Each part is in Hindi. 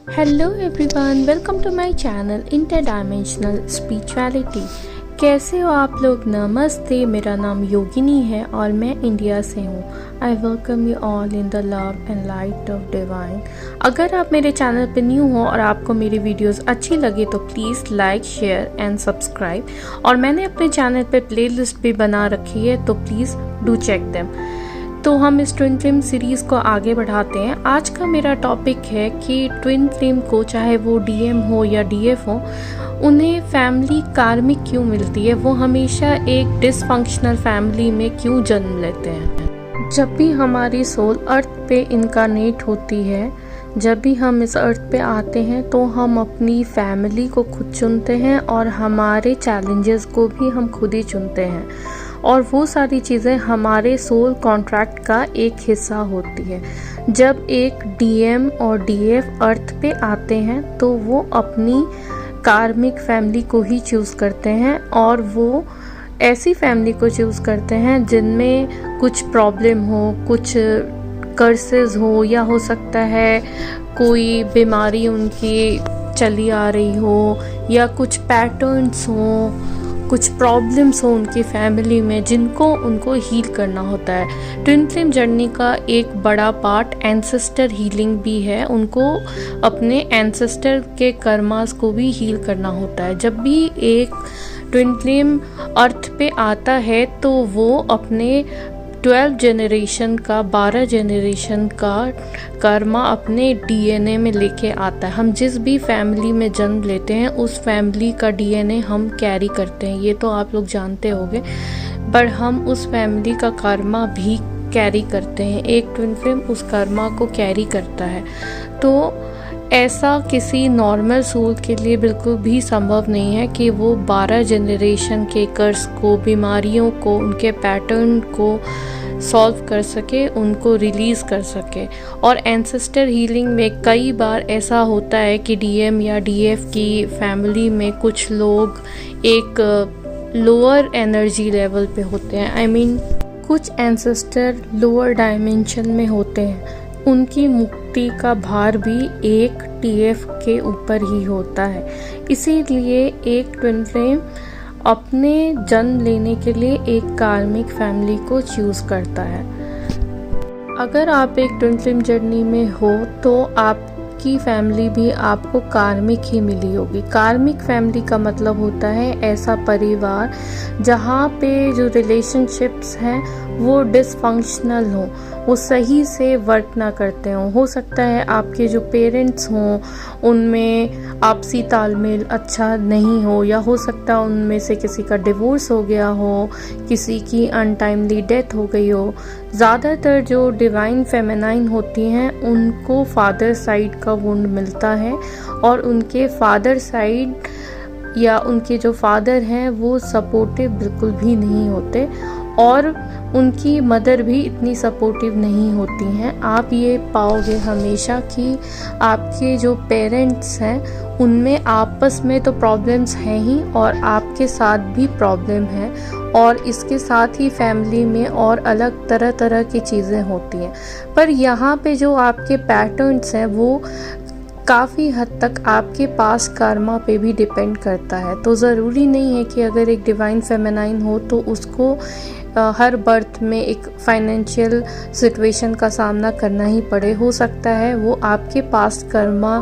Hello everyone, welcome to my channel interdimensional spirituality. कैसे हो आप लोग? नमस्ते, मेरा नाम योगिनी है और मैं इंडिया से हूँ। I welcome you all in the love and light of divine. अगर आप मेरे चैनल पर न्यू हो और आपको मेरी वीडियोस अच्छी लगे तो please like, share and subscribe. और मैंने अपने चैनल पर प्लेलिस्ट भी बना रखी है, तो प्लीज़ डू चेक देम। तो हम इस ट्विन फ्लेम सीरीज़ को आगे बढ़ाते हैं। आज का मेरा टॉपिक है कि ट्विन फ्लेम को, चाहे वो डीएम हो या डीएफ हो, उन्हें फैमिली कार्मिक क्यों मिलती है। वो हमेशा एक डिसफंक्शनल फैमिली में क्यों जन्म लेते हैं। जब भी हमारी सोल अर्थ पे इनकारनेट होती है, जब भी हम इस अर्थ पे आते हैं, तो हम अपनी फैमिली को खुद चुनते हैं और हमारे चैलेंजेस को भी हम खुद ही चुनते हैं। और वो सारी चीज़ें हमारे सोल कॉन्ट्रैक्ट का एक हिस्सा होती है। जब एक डीएम और डीएफ अर्थ पे आते हैं तो वो अपनी कार्मिक फैमिली को ही चूज़ करते हैं, और वो ऐसी फैमिली को चूज़ करते हैं जिनमें कुछ प्रॉब्लम हो, कुछ कर्सेस हो, या हो सकता है कोई बीमारी उनकी चली आ रही हो, या कुछ पैटर्न्स हो, कुछ प्रॉब्लम्स हो उनकी फैमिली में जिनको उनको हील करना होता है। ट्विन फ्लेम जर्नी का एक बड़ा पार्ट एंसेस्टर हीलिंग भी है। उनको अपने एंसेस्टर के कर्मास को भी हील करना होता है। जब भी एक ट्विन फ्लेम अर्थ पे आता है तो वो अपने 12 जनरेशन का, 12 जनरेशन का कर्मा अपने डीएनए में लेके आता है। हम जिस भी फैमिली में जन्म लेते हैं उस फैमिली का डीएनए हम कैरी करते हैं, ये तो आप लोग जानते होंगे। पर हम उस फैमिली का कर्मा भी कैरी करते हैं। एक ट्विन फ्लेम उस कर्मा को कैरी करता है। तो ऐसा किसी नॉर्मल सोल के लिए बिल्कुल भी संभव नहीं है कि वो 12 जनरेशन के कर्स को, बीमारियों को, उनके पैटर्न को सॉल्व कर सके, उनको रिलीज़ कर सके। और एंसेस्टर हीलिंग में कई बार ऐसा होता है कि डीएम या डीएफ की फैमिली में कुछ लोग एक लोअर एनर्जी लेवल पे होते हैं। आई मीन कुछ एंसेस्टर लोअर डायमेंशन में होते हैं। उनकी मुक्ति का भार भी एक टीएफ के ऊपर ही होता है। इसीलिए एक ट्विन फ्लेम अपने जन्म लेने के लिए एक कार्मिक फैमिली को चूज़ करता है। अगर आप एक ट्विन फ्लेम जर्नी में हो तो आपकी फैमिली भी आपको कार्मिक ही मिली होगी। कार्मिक फैमिली का मतलब होता है ऐसा परिवार जहाँ पे जो रिलेशनशिप्स हैं वो डिसफंक्शनल हो, वो सही से वर्क ना करते हों। हो सकता है आपके जो पेरेंट्स हों उनमें आपसी तालमेल अच्छा नहीं हो, या हो सकता है उनमें से किसी का डिवोर्स हो गया हो, किसी की अनटाइमली डेथ हो गई हो। ज़्यादातर जो डिवाइन फेमिनाइन होती हैं उनको फादर साइड का वुंड मिलता है, और उनके फादर साइड या उनके जो फादर हैं वो सपोर्टिव बिल्कुल भी नहीं होते, और उनकी मदर भी इतनी सपोर्टिव नहीं होती हैं। आप ये पाओगे हमेशा कि आपके जो पेरेंट्स हैं उनमें आपस में तो प्रॉब्लम्स हैं ही, और आपके साथ भी प्रॉब्लम है, और इसके साथ ही फैमिली में और अलग तरह तरह की चीज़ें होती हैं। पर यहाँ पे जो आपके पैटर्न्स हैं वो काफ़ी हद तक आपके पास कर्मा पे भी डिपेंड करता है। तो ज़रूरी नहीं है कि अगर एक डिवाइन फेमिनाइन हो तो उसको हर बर्थ में एक फाइनेंशियल सिचुएशन का सामना करना ही पड़े। हो सकता है वो आपके पास्ट कर्मा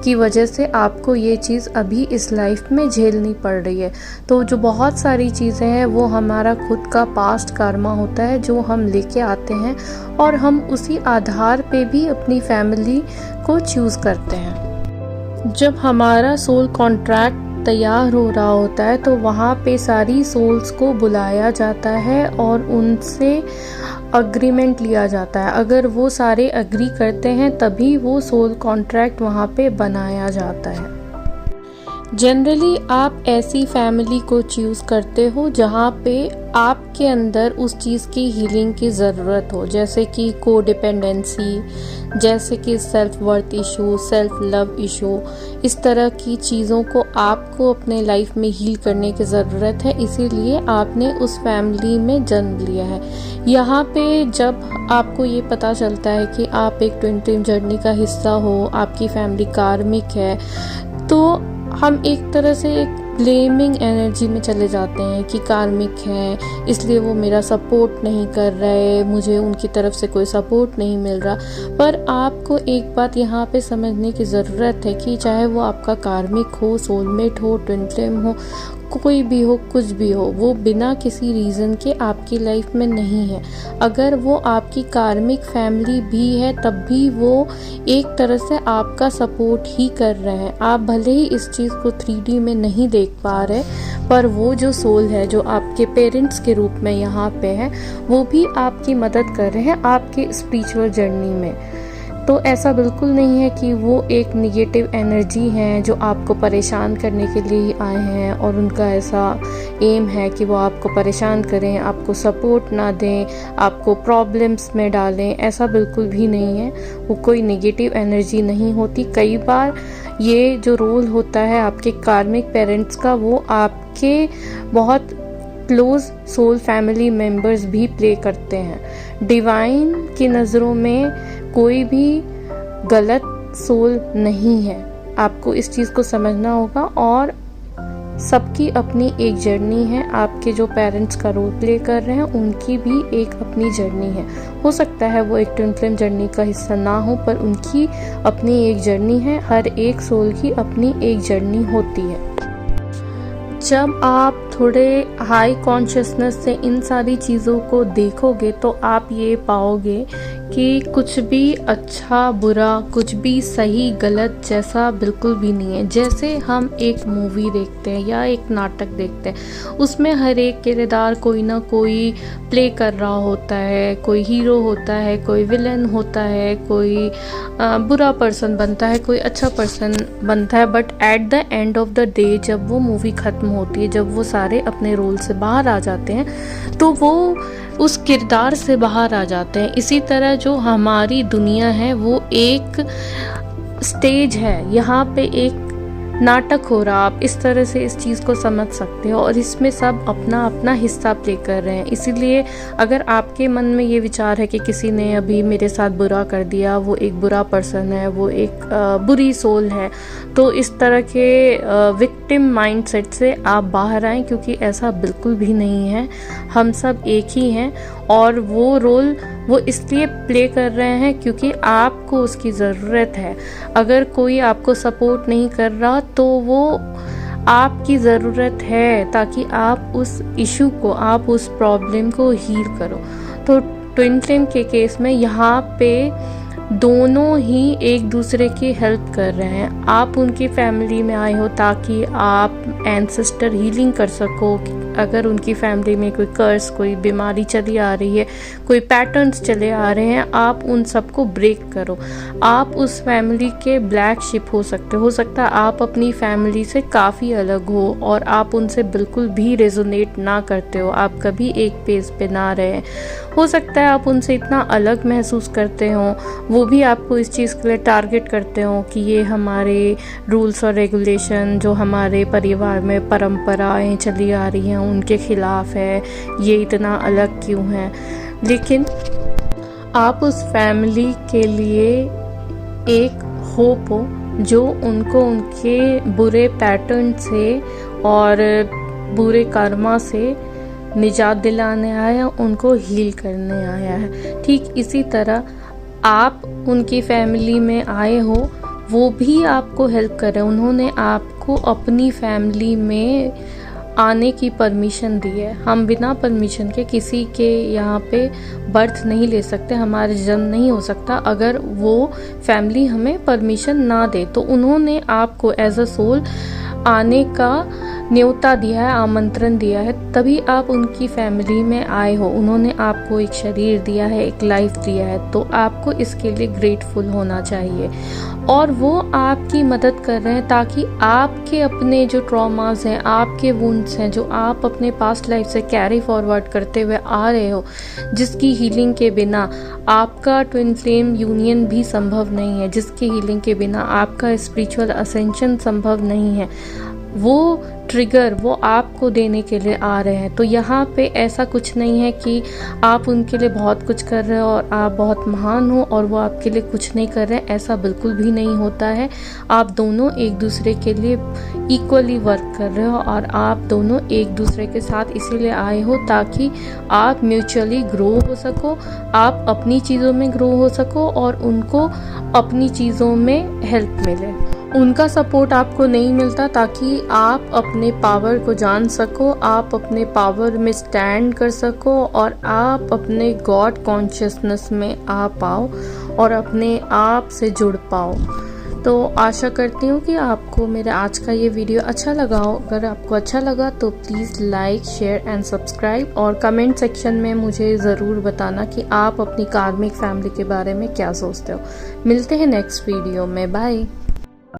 की वजह से आपको ये चीज़ अभी इस लाइफ में झेलनी पड़ रही है। तो जो बहुत सारी चीज़ें हैं वो हमारा खुद का पास्ट कर्मा होता है जो हम लेके आते हैं, और हम उसी आधार पे भी अपनी फैमिली को चूज़ करते हैं। जब हमारा सोल कॉन्ट्रैक्ट तैयार हो रहा होता है तो वहाँ पे सारी सोल्स को बुलाया जाता है और उनसे अग्रीमेंट लिया जाता है। अगर वो सारे अग्री करते हैं तभी वो सोल कॉन्ट्रैक्ट वहाँ पे बनाया जाता है। जनरली आप ऐसी फैमिली को चूज़ करते हो जहाँ पे आपके अंदर उस चीज़ की हीलिंग की ज़रूरत हो, जैसे कि कोडिपेंडेंसी, जैसे कि self worth issue, self love issue. इस तरह की चीज़ों को आपको अपने लाइफ में हील करने की ज़रूरत है, इसीलिए आपने उस फैमिली में जन्म लिया है। यहाँ पे जब आपको ये पता चलता है कि आप एक ट्विन फ्लेम जर्नी का हिस्सा हो, आपकी फैमिली कार्मिक है, तो हम एक तरह से एक ब्लेमिंग एनर्जी में चले जाते हैं कि कार्मिक है इसलिए वो मेरा सपोर्ट नहीं कर रहे, मुझे उनकी तरफ से कोई सपोर्ट नहीं मिल रहा। पर आपको एक बात यहाँ पे समझने की ज़रूरत है कि चाहे वो आपका कार्मिक हो, सोलमेट हो, ट्विन फ्लेम हो, कोई भी हो, कुछ भी हो, वो बिना किसी रीज़न के आपकी लाइफ में नहीं है। अगर वो आपकी कार्मिक फैमिली भी है तब भी वो एक तरह से आपका सपोर्ट ही कर रहे हैं। आप भले ही इस चीज़ को 3D में नहीं देख पा रहे, पर वो जो सोल है जो आपके पेरेंट्स के रूप में यहाँ पे है, वो भी आपकी मदद कर रहे हैं आपके स्पिरिचुअल जर्नी में। तो ऐसा बिल्कुल नहीं है कि वो एक निगेटिव एनर्जी है जो आपको परेशान करने के लिए आए हैं और उनका ऐसा एम है कि वो आपको परेशान करें, आपको सपोर्ट ना दें, आपको प्रॉब्लम्स में डालें। ऐसा बिल्कुल भी नहीं है, वो कोई निगेटिव एनर्जी नहीं होती। कई बार ये जो रोल होता है आपके कार्मिक पेरेंट्स का, वो आपके बहुत क्लोज सोल फैमिली मेंबर्स भी प्ले करते हैं। डिवाइन की नज़रों में कोई भी गलत सोल नहीं है, आपको इस चीज़ को समझना होगा। और सबकी अपनी एक जर्नी है, आपके जो पेरेंट्स का रोल प्ले कर रहे हैं उनकी भी एक अपनी जर्नी है। हो सकता है वो एक ट्विन फ्लेम जर्नी का हिस्सा ना हो, पर उनकी अपनी एक जर्नी है। हर एक सोल की अपनी एक जर्नी होती है। जब आप थोड़े हाई कॉन्शियसनेस से इन सारी चीज़ों को देखोगे तो आप ये पाओगे कि कुछ भी अच्छा बुरा, कुछ भी सही गलत जैसा बिल्कुल भी नहीं है। जैसे हम एक मूवी देखते हैं या एक नाटक देखते हैं, उसमें हर एक किरदार कोई ना कोई प्ले कर रहा होता है, कोई हीरो होता है, कोई विलन होता है, कोई बुरा पर्सन बनता है, कोई अच्छा पर्सन बनता है। But at the end of the day जब वो मूवी ख़त्म होती है, जब वो सारे अपने रोल से बाहर आ जाते हैं, तो वो उस किरदार से बाहर आ जाते हैं। इसी तरह जो हमारी दुनिया है वो एक स्टेज है, यहाँ पे एक नाटक हो रहा। आप इस तरह से इस चीज़ को समझ सकते हो और इसमें सब अपना अपना हिस्सा प्ले कर रहे हैं। इसीलिए अगर आपके मन में ये विचार है कि किसी ने अभी मेरे साथ बुरा कर दिया, वो एक बुरा पर्सन है, वो एक बुरी सोल है, तो इस तरह के विक्टिम माइंडसेट से आप बाहर आएँ, क्योंकि ऐसा बिल्कुल भी नहीं है। हम सब एक ही हैं और वो रोल वो इसलिए प्ले कर रहे हैं क्योंकि आपको उसकी ज़रूरत है। अगर कोई आपको सपोर्ट नहीं कर रहा तो वो आपकी ज़रूरत है, ताकि आप उस इशू को, आप उस प्रॉब्लम को हील करो। तो ट्विन फ्लेम के केस में यहाँ पे दोनों ही एक दूसरे की हेल्प कर रहे हैं। आप उनकी फैमिली में आए हो ताकि आप एंसेस्टर हीलिंग कर सको। अगर उनकी फैमिली में कोई कर्स, कोई बीमारी चली आ रही है, कोई पैटर्न्स चले आ रहे हैं, आप उन सबको ब्रेक करो। आप उस फैमिली के ब्लैक शिप हो सकता है आप अपनी फैमिली से काफ़ी अलग हो और आप उनसे बिल्कुल भी रेजोनेट ना करते हो, आप कभी एक पेज पे ना रहे। हो सकता है आप उनसे इतना अलग महसूस करते हो, वो भी आपको इस चीज़ के लिए टारगेट करते हो कि ये हमारे रूल्स और रेगुलेशन जो हमारे परिवार में परंपराएं चली आ रही हैं उनके खिलाफ है, ये इतना अलग क्यों है। लेकिन आप उस फैमिली के लिए एक होप हो जो उनको उनके बुरे पैटर्न से और बुरे कर्मा से निजात दिलाने आया, उनको हील करने आया है। ठीक इसी तरह आप उनकी फैमिली में आए हो, वो भी आपको हेल्प कर रहे हैं। उन्होंने आपको अपनी फैमिली में आने की परमिशन दी है। हम बिना परमिशन के किसी के यहाँ पे बर्थ नहीं ले सकते, हमारा जन्म नहीं हो सकता अगर वो फैमिली हमें परमिशन ना दे। तो उन्होंने आपको एज अ सोल आने का न्योता दिया है, आमंत्रण दिया है, तभी आप उनकी फैमिली में आए हो। उन्होंने आपको एक शरीर दिया है, एक लाइफ दिया है, तो आपको इसके लिए ग्रेटफुल होना चाहिए। और वो आपकी मदद कर रहे हैं ताकि आपके अपने जो ट्रॉमास हैं, आपके वुंड्स हैं, जो आप अपने पास्ट लाइफ से कैरी फॉरवर्ड करते हुए आ रहे हो, जिसकी हीलिंग के बिना आपका ट्विन फ्लेम यूनियन भी संभव नहीं है, जिसकी हीलिंग के बिना आपका स्पिरिचुअल असेंशन संभव नहीं है, वो ट्रिगर वो आपको देने के लिए आ रहे हैं। तो यहाँ पे ऐसा कुछ नहीं है कि आप उनके लिए बहुत कुछ कर रहे हो और आप बहुत महान हो और वो आपके लिए कुछ नहीं कर रहे हैं, ऐसा बिल्कुल भी नहीं होता है। आप दोनों एक दूसरे के लिए इक्वली वर्क कर रहे हो और आप दोनों एक दूसरे के साथ इसीलिए आए हो ताकि आप म्यूचुअली ग्रो हो सको, आप अपनी चीज़ों में ग्रो हो सको और उनको अपनी चीज़ों में हेल्प मिले। उनका सपोर्ट आपको नहीं मिलता ताकि आप अपने पावर को जान सको, आप अपने पावर में स्टैंड कर सको और आप अपने गॉड कॉन्शियसनेस में आ पाओ और अपने आप से जुड़ पाओ। तो आशा करती हूँ कि आपको मेरा आज का ये वीडियो अच्छा लगा हो। अगर आपको अच्छा लगा तो please like, share and subscribe और कमेंट सेक्शन में मुझे ज़रूर बताना कि आप अपनी कार्मिक फैमिली के बारे में क्या सोचते हो। मिलते हैं नेक्स्ट वीडियो में। बाय।